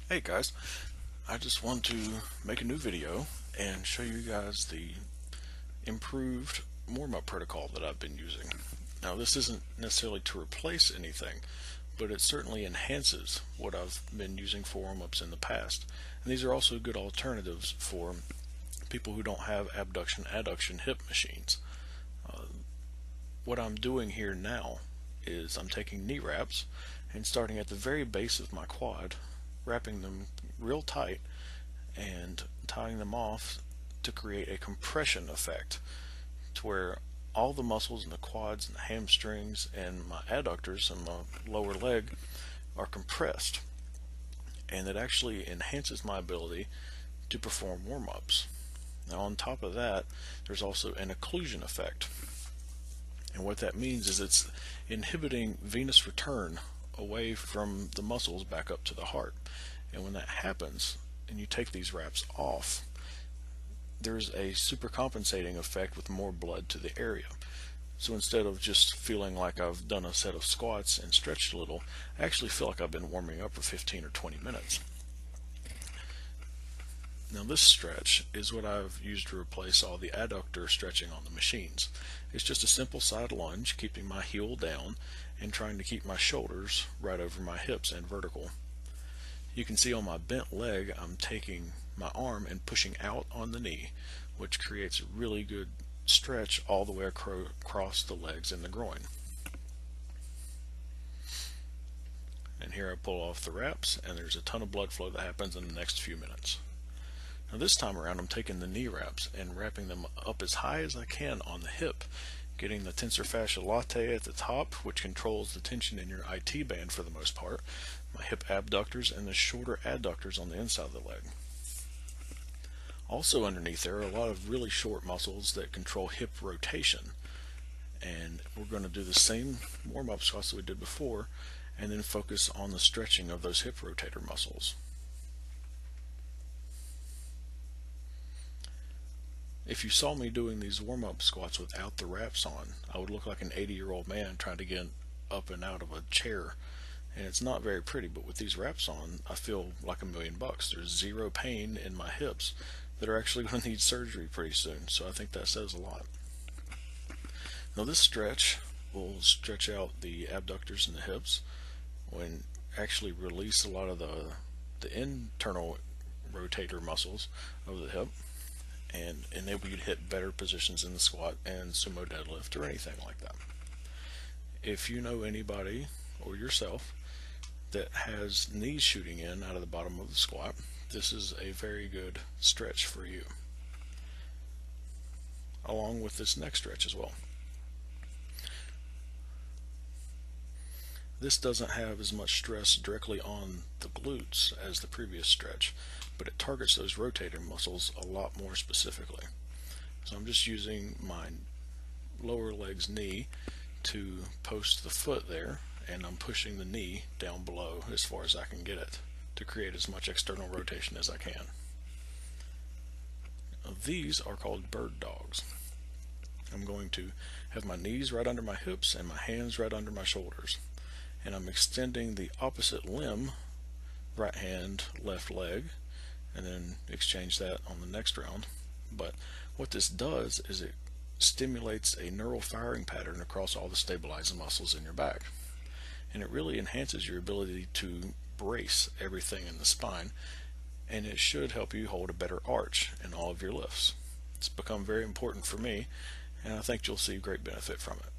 Hey guys, I just want to make a new video and show you guys the improved warm-up protocol that I've been using. Now this isn't necessarily to replace anything, but it certainly enhances what I've been using for warm-ups in the past. And these are also good alternatives for people who don't have abduction adduction hip machines. What I'm doing here now is I'm taking knee wraps and starting at the very base of my quad, wrapping them real tight and tying them off to create a compression effect to where all the muscles in the quads and the hamstrings and my adductors and my lower leg are compressed, and it actually enhances my ability to perform warm-ups. Now on top of that, there's also an occlusion effect, and what that means is it's inhibiting venous return away from the muscles back up to the heart. And when that happens and you take these wraps off, there's a supercompensating effect with more blood to the area. So instead of just feeling like I've done a set of squats and stretched a little, I actually feel like I've been warming up for 15 or 20 minutes. Now this stretch is what I've used to replace all the adductor stretching on the machines. It's just a simple side lunge, keeping my heel down and trying to keep my shoulders right over my hips and vertical. You can see on my bent leg I'm taking my arm and pushing out on the knee, which creates a really good stretch all the way across the legs and the groin. And here I pull off the wraps, and there's a ton of blood flow that happens in the next few minutes. Now this time around I'm taking the knee wraps and wrapping them up as high as I can on the hip, getting the tensor fascia latae at the top, which controls the tension in your IT band for the most part, my hip abductors, and the shorter adductors on the inside of the leg. Also underneath there are a lot of really short muscles that control hip rotation, and we're going to do the same warm-up squats that we did before and then focus on the stretching of those hip rotator muscles. If you saw me doing these warm-up squats without the wraps on, I would look like an 80-year-old man trying to get up and out of a chair, and it's not very pretty. But with these wraps on, I feel like $1,000,000. There's zero pain in my hips that are actually going to need surgery pretty soon, so I think that says a lot. Now this stretch will stretch out the abductors and the hips and actually release a lot of the internal rotator muscles of the hip and enable you to hit better positions in the squat and sumo deadlift or anything like that. If you know anybody or yourself that has knees shooting in out of the bottom of the squat, this is a very good stretch for you, along with this next stretch as well. This doesn't have as much stress directly on the glutes as the previous stretch, but it targets those rotator muscles a lot more specifically. So I'm just using my lower leg's knee to post the foot there, and I'm pushing the knee down below as far as I can get it to create as much external rotation as I can. Now, these are called bird dogs. I'm going to have my knees right under my hips and my hands right under my shoulders, and I'm extending the opposite limb, right hand, left leg, and then exchange that on the next round. But what this does is it stimulates a neural firing pattern across all the stabilizing muscles in your back, and it really enhances your ability to brace everything in the spine, and it should help you hold a better arch in all of your lifts. It's become very important for me, and I think you'll see great benefit from it.